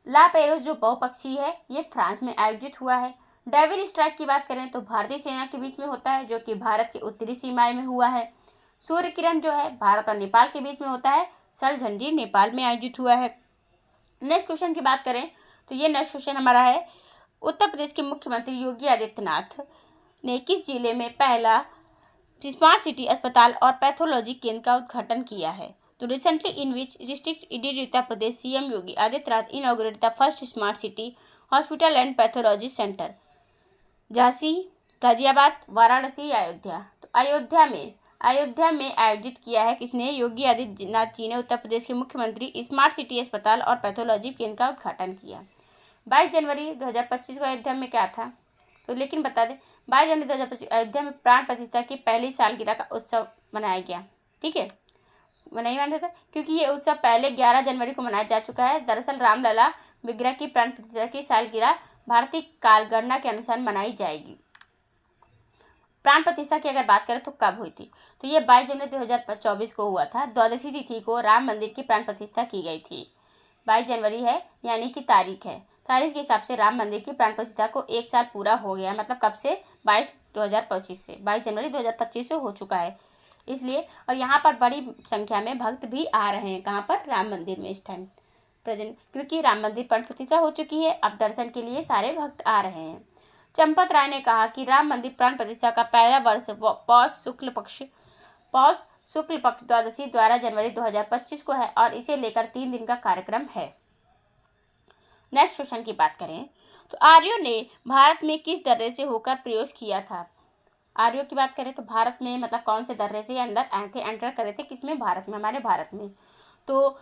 A: ला पेरोस जो बहुपक्षीय है ये फ्रांस में आयोजित हुआ है। डेविल स्ट्राइक की बात करें तो भारतीय सेना के बीच में होता है, जो कि भारत की उत्तरी सीमाएं में हुआ है। सूर्य किरण जो है भारत और नेपाल के बीच में होता है, सलझंडी नेपाल में आयोजित हुआ है। नेक्स्ट क्वेश्चन की बात करें तो ये नेक्स्ट क्वेश्चन हमारा है, उत्तर प्रदेश के मुख्यमंत्री योगी आदित्यनाथ ने किस जिले में पहला स्मार्ट सिटी अस्पताल और पैथोलॉजी केंद्र का उद्घाटन किया है? तो recently in which district did Uttar Pradesh CM Yogi Adityanath inaugurate the first smart city hospital and pathology centre? Jhansi, Ghaziabad, Varanasi, Ayodhya? तो अयोध्या में आयोजित किया है किसने? योगी आदित्यनाथ जी ने उत्तर प्रदेश के मुख्यमंत्री स्मार्ट सिटी अस्पताल और पैथोलॉजी केंद्र का उद्घाटन किया। 22 जनवरी 2025 को अयोध्या में क्या था? तो लेकिन बता दें 22 जनवरी 2025 अयोध्या में प्राण प्रतिष्ठा की पहली सालगिरह का उत्सव मनाया गया। ठीक है, नहीं माना था क्योंकि ये उत्सव पहले 11 जनवरी को मनाया जा चुका है। दरअसल रामलला विग्रह की प्राण प्रतिष्ठा की सालगिरह भारतीय कालगणना के अनुसार मनाई जाएगी। प्राण प्रतिष्ठा की अगर बात करें तो कब हुई थी? तो ये 22 जनवरी 2024 को हुआ था। द्वादशी तिथि को राम मंदिर की प्राण प्रतिष्ठा की गई थी। 22 जनवरी है यानी कि तारीख है, तारीख के हिसाब से राम मंदिर की प्राण प्रतिष्ठा को एक साल पूरा हो गया। मतलब कब से? 22 जनवरी 2025 से हो चुका है इसलिए। और यहाँ पर बड़ी संख्या में भक्त भी आ रहे हैं। कहाँ पर? राम मंदिर में इस टाइम प्रेजेंट, क्योंकि राम मंदिर प्राण प्रतिष्ठा हो चुकी है। अब दर्शन के लिए सारे भक्त आ रहे हैं। चंपत राय ने कहा कि राम मंदिर प्राण प्रतिष्ठा का पहला वर्ष पौष शुक्ल पक्ष द्वादशी 12 जनवरी 2025 को है और इसे लेकर 3 दिन का कार्यक्रम है। नेक्स्ट क्वेश्चन की बात करें तो आर्यों ने भारत में किस दर्रे से होकर प्रवेश किया था? आर्यों की बात करें तो भारत में मतलब कौन से दर्रे से अंदर आए थे, एंटर करे थे? किसमें? भारत में, हमारे भारत में। तो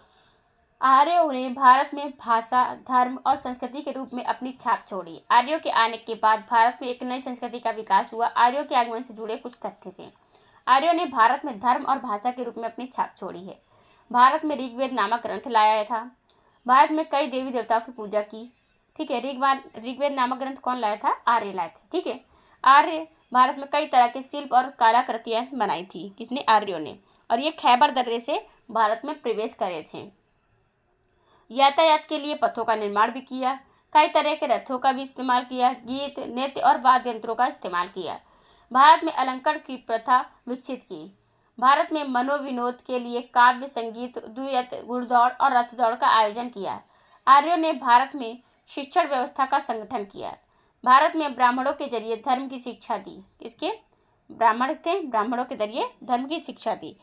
A: आर्यों ने भारत में भाषा, धर्म और संस्कृति के रूप में अपनी छाप छोड़ी। आर्यों के आने के बाद भारत में एक नई संस्कृति का विकास हुआ। आर्यों के आगमन से जुड़े कुछ तथ्य थे। आर्यों ने भारत में धर्म और भाषा के रूप में अपनी छाप छोड़ी है। भारत में ऋग्वेद नामक ग्रंथ लाया था। भारत में कई देवी देवताओं की पूजा की। ठीक है, ऋग्वेद नामक ग्रंथ कौन लाया था? आर्य लाए थे। ठीक है, आर्य भारत में कई तरह के शिल्प और कलाकृतियां बनाई थी। किसने? आर्यों ने। और ये खैबर दर्रे से भारत में प्रवेश करे थे। यातायात के लिए पथों का निर्माण भी किया। कई तरह के रथों का भी इस्तेमाल किया। गीत, नृत्य और वाद्य यंत्रों का इस्तेमाल किया। भारत में अलंकरण की प्रथा विकसित की। भारत में मनोविनोद के लिए काव्य, संगीत, दुयत, घुड़दौड़ और रथ दौड़ का आयोजन किया। आर्यों ने भारत में शिक्षण व्यवस्था का संगठन किया। भारत में ब्राह्मणों के जरिए धर्म की शिक्षा दी। किसके? ब्राह्मण थे, ब्राह्मणों के जरिए धर्म की शिक्षा दी।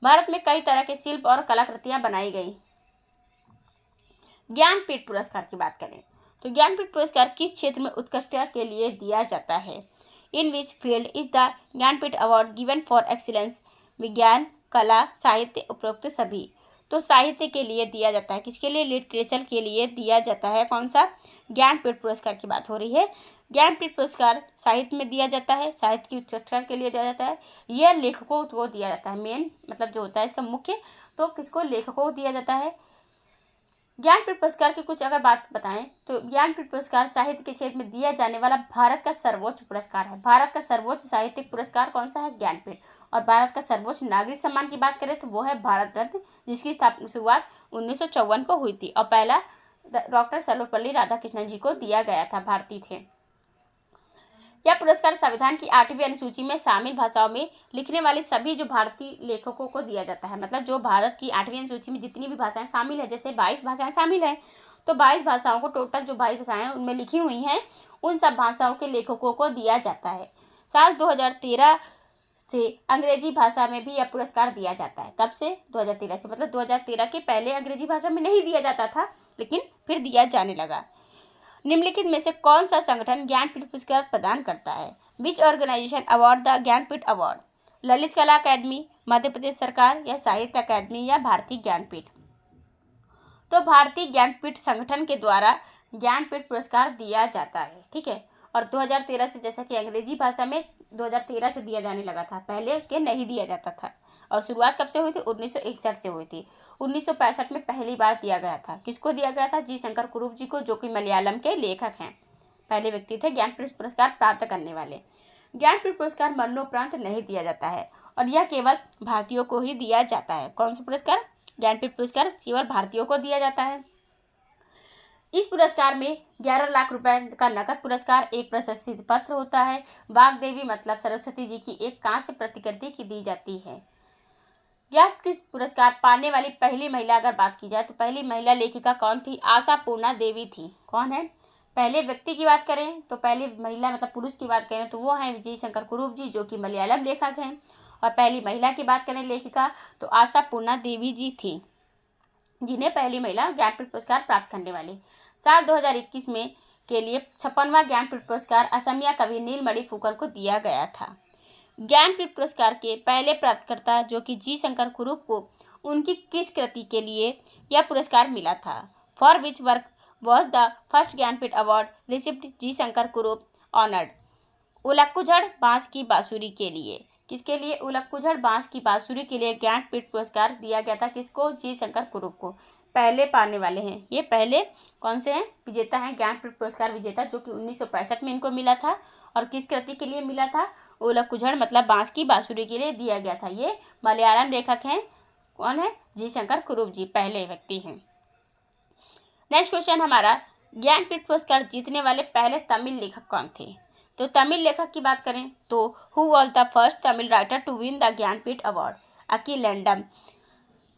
A: भारत में कई तरह के शिल्प और कलाकृतियां बनाई गई। ज्ञानपीठ पुरस्कार की बात करें तो ज्ञानपीठ पुरस्कार किस क्षेत्र में उत्कृष्टता के लिए दिया जाता है? In which field is the Jnanpith award given for excellence? विज्ञान, कला, साहित्य, उपरोक्त सभी। तो साहित्य के लिए दिया जाता है। किसके लिए? लिटरेचर के लिए दिया जाता है। कौन सा? ज्ञानपीठ पुरस्कार की बात हो रही है। ज्ञानपीठ पुरस्कार साहित्य में दिया जाता है, साहित्य की उत्कृष्टता के लिए दिया जाता है। यह लेखकों को दिया जाता है। मेन मतलब जो होता है इसका मुख्य, तो किसको? लेखकों को दिया जाता है। ज्ञानपीठ पुरस्कार की कुछ अगर बात बताएं तो ज्ञानपीठ पुरस्कार साहित्य के क्षेत्र में दिया जाने वाला भारत का सर्वोच्च पुरस्कार है। भारत का सर्वोच्च साहित्यिक पुरस्कार कौन सा है? ज्ञानपीठ। और भारत का सर्वोच्च नागरिक सम्मान की बात करें तो वो है भारत रत्न, जिसकी शुरुआत 1954 को हुई थी और पहला डॉक्टर सर्वपल्ली राधाकृष्णन जी को दिया गया था, भारतीय थे। यह पुरस्कार संविधान की 8वीं अनुसूची में शामिल भाषाओं में लिखने वाले सभी जो भारतीय लेखकों को दिया जाता है। मतलब जो भारत की 8वीं अनुसूची में जितनी भी भाषाएं शामिल है, जैसे 22 भाषाएं शामिल हैं, तो 22 भाषाओं को टोटल जो 22 भाषाएं हैं उनमें लिखी हुई हैं, उन सब भाषाओं के लेखकों को दिया जाता है। साल 2013 से अंग्रेजी भाषा में भी यह पुरस्कार दिया जाता है। कब से? 2013 से। मतलब 2013 के पहले अंग्रेजी भाषा में नहीं दिया जाता था, लेकिन फिर दिया जाने लगा। निम्नलिखित में से कौन सा संगठन ज्ञानपीठ पुरस्कार प्रदान करता है? Which organization award the Jnanpith award? Lalit Kala Akademi, Madhya Pradesh सरकार, या साहित्य अकादमी, या भारतीय ज्ञानपीठ? तो भारतीय ज्ञानपीठ संगठन के द्वारा ज्ञानपीठ पुरस्कार दिया जाता है। ठीक है, और 2013 से जैसा कि अंग्रेजी भाषा में 2013 से दिया जाने लगा था, पहले उसके नहीं दिया जाता था। और शुरुआत कब से हुई थी? 1961 से हुई थी। 1965 में पहली बार दिया गया था। किसको दिया गया था? जी शंकर कुरूप जी को, जो कि मलयालम के लेखक हैं, पहले व्यक्ति थे ज्ञानपीठ पुरस्कार प्राप्त करने वाले। ज्ञानपीठ पुरस्कार मरणोपरांत नहीं दिया जाता है और यह केवल भारतीयों को ही दिया जाता है। कौन सा पुरस्कार? ज्ञानपीठ पुरस्कार केवल भारतीयों को दिया जाता है। इस पुरस्कार में 11 लाख रुपए का नकद पुरस्कार, एक प्रशस्ति पत्र होता है। वाग्देवी मतलब सरस्वती जी की एक कांस्य प्रतिकृति की दी जाती है। यह किस पुरस्कार पाने वाली पहली महिला अगर बात की जाए तो पहली महिला लेखिका कौन थी? आशापूर्णा देवी थी। कौन है? पहले व्यक्ति की बात करें तो पहली महिला मतलब पुरुष की बात करें तो वो हैं विजय शंकर कुरूप जी, जो कि मलयालम लेखक हैं। और पहली महिला की बात करें लेखिका तो आशापूर्णा देवी जी थी, जिन्हें पहली महिला ज्ञानपीठ पुरस्कार प्राप्त करने वाली। साल 2021 में के लिए 56वां ज्ञानपीठ पुरस्कार असमिया कवि नीलमणि फुकन को दिया गया था। ज्ञानपीठ पुरस्कार के पहले प्राप्तकर्ता जो कि जी शंकर कुरूप को उनकी किस कृति के लिए यह पुरस्कार मिला था? For which work was the first Jnanpith award recipient G Shankara Kurup honoured? उलक्कुझड़ बांस की बांसुरी के लिए। किसके लिए? उलक्कुझड़ बांस की बांसुरी के लिए ज्ञानपीठ पुरस्कार दिया गया था। किसको? जी शंकर कुरूप को। पहले पाने वाले हैं ये, पहले कौन से हैं? विजेता हैं, ज्ञानपीठ पुरस्कार विजेता, जो कि 1965 में इनको मिला था। और किस कृति के लिए मिला था? उलक्कुझड़ मतलब बांस की बांसुरी के लिए दिया गया था। ये मलयालम लेखक हैं। कौन है? जी शंकर कुरूप जी पहले व्यक्ति हैं। नेक्स्ट क्वेश्चन हमारा, ज्ञानपीठ पुरस्कार जीतने वाले पहले तमिल लेखक कौन थे? तो तमिल लेखक की बात करें तो who was the first Tamil writer to win the Jnanpith award? Akilandam.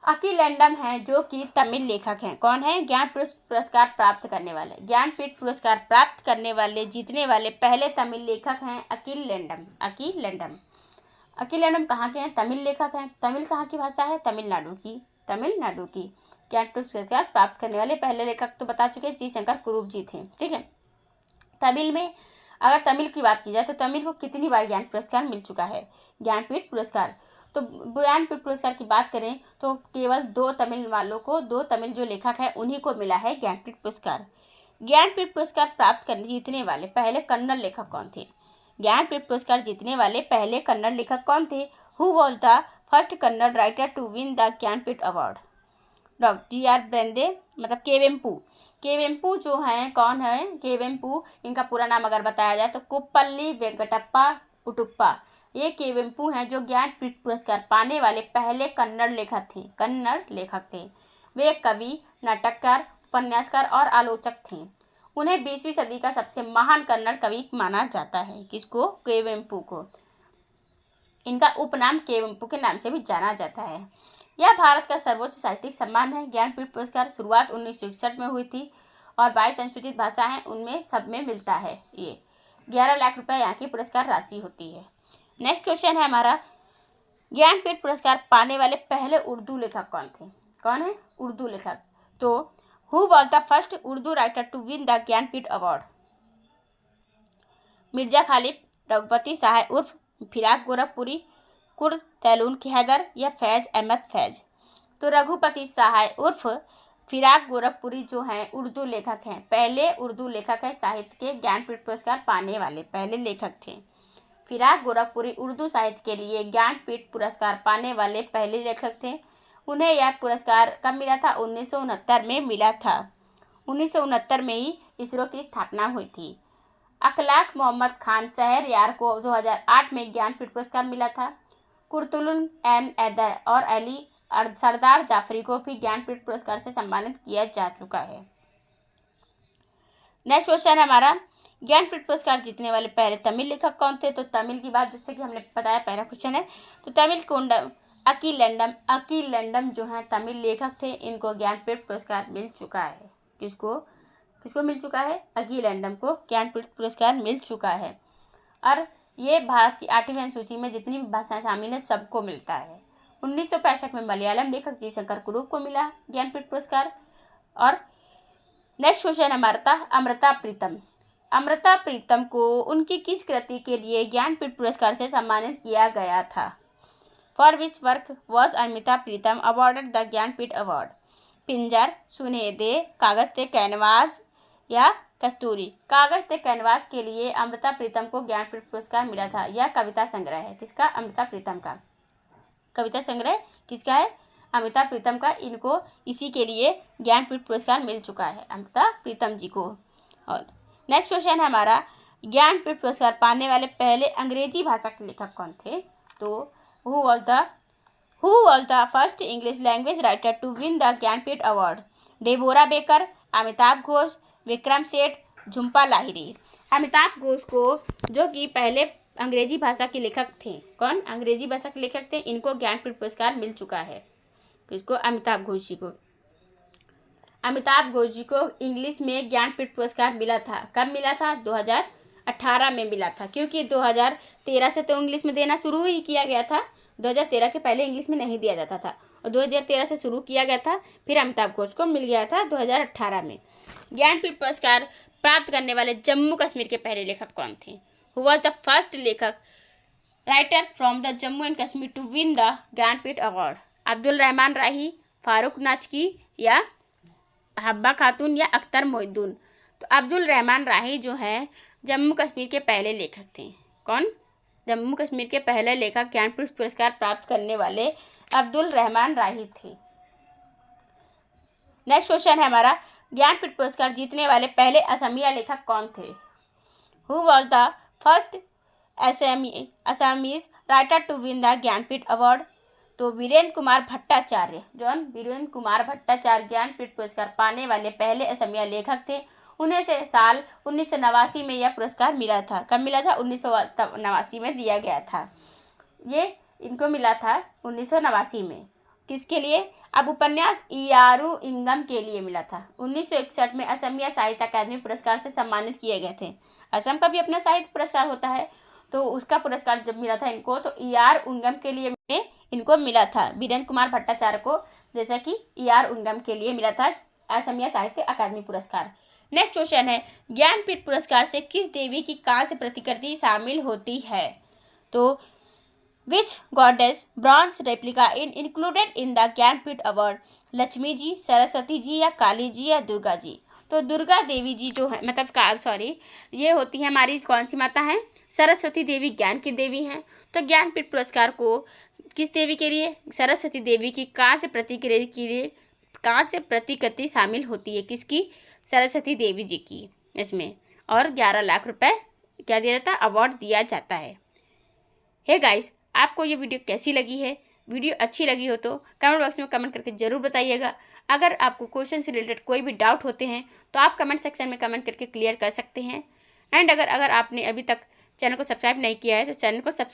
A: Akilandam हैं जो कि तमिल लेखक हैं। कौन है? ज्ञानपीठ पुरस्कार प्राप्त करने वाले। ज्ञानपीठ पुरस्कार प्राप्त करने वाले जीतने वाले पहले तमिल लेखक हैं अकिलेंडम। अकिलेंडम। अकिलेंडम कहाँ के हैं? तमिल लेखक हैं। तमिल कहाँ की भाषा है? तमिलनाडु की। तमिलनाडु की। ज्ञानपीठ पुरस्कार प्राप्त करने वाले पहले लेखक तो बता चुके जी शंकर कुरूप जी थे। ठीक है। तमिल में अगर तमिल की बात की जाए तो तमिल को कितनी बार ज्ञानपीठ पुरस्कार मिल चुका है? ज्ञानपीठ पुरस्कार तो ज्ञानपीठ पुरस्कार की बात करें तो केवल 2 तमिल वालों को, 2 तमिल जो लेखक हैं उन्हीं को मिला है ज्ञानपीठ पुरस्कार। ज्ञानपीठ पुरस्कार प्राप्त करने जीतने वाले पहले कन्नड़ लेखक कौन थे? ज्ञानपीठ पुरस्कार जीतने वाले पहले कन्नड़ लेखक कौन थे? Who was the first Kannada writer to win the Jnanpith award? Doctor G R. Bendre मतलब केवेम्पू। केवेम्पू जो हैं कौन है? केवेम्पू, इनका पूरा नाम अगर बताया जाए तो कुप्पल्ली वेंकटप्पा पुटुप्पा। ये केवेम्पू हैं जो ज्ञानपीठ पुरस्कार पाने वाले पहले कन्नड़ लेखक थे। कन्नड़ लेखक थे। वे एक कवि, नाटककार, उपन्यासकार और आलोचक थे। उन्हें 20वीं सदी का सबसे महान कन्नड़ कवि माना जाता है। किसको? केवेम्पू को। इनका उपनाम केवेम्पू के नाम से भी जाना जाता है। यह भारत का सर्वोच्च साहित्यिक सम्मान है। ज्ञानपीठ पुरस्कार शुरुआत 1961 में हुई थी और 22 अनुसूचित भाषा हैं उनमें सब में मिलता है। ये 11 लाख रुपए यहाँ की पुरस्कार राशि होती है। नेक्स्ट क्वेश्चन है हमारा, ज्ञानपीठ पुरस्कार पाने वाले पहले उर्दू लेखक कौन थे? कौन है? उर्दू लेखक। तो who was the first Urdu writer to win the Jnanpith award? Mirza Ghalib, Raghupati Sahay उर्फ फिराक गोरखपुरी, कुर्द तैलून की हैदर या फैज अहमद फैज? तो रघुपति सहाय उर्फ फिराक गोरखपुरी जो हैं उर्दू लेखक हैं, पहले उर्दू लेखक है साहित्य के ज्ञानपीठ पुरस्कार पाने वाले पहले लेखक थे। फिराक गोरखपुरी उर्दू साहित्य के लिए ज्ञानपीठ पुरस्कार पाने वाले पहले लेखक थे। उन्हें यह पुरस्कार कब मिला था? 1969 में मिला था। 1969 में ही इसरो की स्थापना हुई थी। अखलाक मोहम्मद खान शहरयार को 2008 में ज्ञानपीठ पुरस्कार मिला था। कुर्तुलन एन ऐदर और अली सरदार जाफरी को भी ज्ञानपीठ पुरस्कार से सम्मानित किया जा चुका है। नेक्स्ट क्वेश्चन है हमारा, ज्ञानपीठ पुरस्कार जीतने वाले पहले तमिल लेखक कौन थे? तो तमिल की बात जैसे कि हमने बताया पहला क्वेश्चन है, तो तमिल कुंडम अकिलेंडम जो हैं तमिल लेखक थे, इनको ज्ञानपीठ पुरस्कार मिल चुका है। किसको मिल चुका है? अकिलेंडम को ज्ञानपीठ पुरस्कार मिल चुका है। और ये भारत की 8वीं अनुसूची में जितनी भी भाषाएं शामिल है सबको मिलता है। 1965 में मलयालम लेखक जी शंकर कुरूप को मिला ज्ञानपीठ पुरस्कार। और नेक्स्ट क्वेश्चन हमारा अमृता प्रीतम। अमृता प्रीतम को उनकी किस कृति के लिए ज्ञानपीठ पुरस्कार से सम्मानित किया गया था? For which work was Amrita Pritam awarded the Jnanpith award? Pinjar, Sunehade, Kagaz से कैनवास या कस्तूरी। कागज से कैनवास के लिए अमृता प्रीतम को ज्ञानपीठ पुरस्कार मिला था। यह कविता संग्रह है किसका? अमृता प्रीतम का। कविता संग्रह किसका है? अमृता प्रीतम का। इनको इसी के लिए ज्ञानपीठ पुरस्कार मिल चुका है अमृता प्रीतम जी को। और नेक्स्ट क्वेश्चन है हमारा, ज्ञानपीठ पुरस्कार पाने वाले पहले अंग्रेजी भाषा के लेखक कौन थे? तो who was the first English language writer to win the Jnanpith award? Deborah Baker, Amitav Ghosh, Vikram Seth, Jhumpa Lahiri. Amitabh Ghosh को, जो कि पहले अंग्रेजी भाषा के लेखक थे, कौन? अंग्रेजी भाषा के लेखक थे। इनको ज्ञानपीठ पुरस्कार मिल चुका है। किसको? अमिताभ घोष जी को। अमिताभ घोष जी को इंग्लिश में ज्ञानपीठ पुरस्कार मिला था। कब मिला था? 2018 में मिला था, क्योंकि 2013 से तो इंग्लिश में देना शुरू ही किया गया था। 2013 के पहले इंग्लिश में नहीं दिया जाता था और 2013 से शुरू किया गया था, फिर अमिताभ घोष को मिल गया था 2018 में। ज्ञानपीठ पुरस्कार प्राप्त करने वाले जम्मू कश्मीर के पहले लेखक कौन थे? हु वॉज द फर्स्ट लेखक writer from the Jammu and Kashmir to win the Jnanpith award? Abdul Rahman Rahi, Farooq Nazki या हब्बा खातून या अख्तर मोहिद्दीन? तो अब्दुल रहमान राही जो है जम्मू कश्मीर के पहले लेखक थे। कौन? जम्मू कश्मीर के पहले लेखक ज्ञानपीठ पुरस्कार प्राप्त करने वाले अब्दुल रहमान राही थे। नेक्स्ट क्वेश्चन है हमारा, ज्ञानपीठ पुरस्कार जीतने वाले पहले असमिया लेखक कौन थे? Who was the first Assamese writer to win the Jnanpith award? तो वीरेंद्र कुमार भट्टाचार्य, वीरेंद्र कुमार भट्टाचार्य ज्ञानपीठ पुरस्कार पाने वाले पहले असमिया लेखक थे। उन्हें से साल 1989 में यह पुरस्कार मिला था। कब मिला था? 1989 में दिया गया था। ये इनको मिला था 1989 में। किसके लिए? अब उपन्यास इयारू इंगम के लिए मिला था। 1961 में असमिया साहित्य अकादमी पुरस्कार से सम्मानित किए गए थे। असम का भी अपना साहित्य पुरस्कार होता है, तो उसका पुरस्कार जब मिला था इनको, तो इयार उंगम के लिए इनको मिला था वीरेंद्र कुमार भट्टाचार्य को, जैसा कि इयार उंगम के लिए मिला था असमिया साहित्य अकादमी पुरस्कार। नेक्स्ट क्वेश्चन है, ज्ञानपीठ पुरस्कार से किस देवी की कांस्य प्रतिकृति शामिल होती है? तो which goddess bronze replica included in the Jnanpith award? Lakshmi ji, Saraswati ji या काली जी या दुर्गा जी? तो दुर्गा देवी जी जो है, ये होती है हमारी कौन सी माता हैं? सरस्वती देवी ज्ञान की देवी हैं। तो ज्ञानपीठ पुरस्कार को किस देवी के लिए? सरस्वती देवी की कांस्य प्रतिकृति शामिल होती है। किसकी? सरस्वती देवी जी की इसमें। और 11 लाख रुपए क्या दिया जाता है? अवार्ड दिया जाता है। हे गाइस, आपको ये वीडियो कैसी लगी है? वीडियो अच्छी लगी हो तो कमेंट बॉक्स में कमेंट करके ज़रूर बताइएगा। अगर आपको क्वेश्चन से रिलेटेड कोई भी डाउट होते हैं तो आप कमेंट सेक्शन में कमेंट करके क्लियर कर सकते हैं। एंड अगर आपने अभी तक चैनल को सब्सक्राइब नहीं किया है तो चैनल को सब्सक्राइब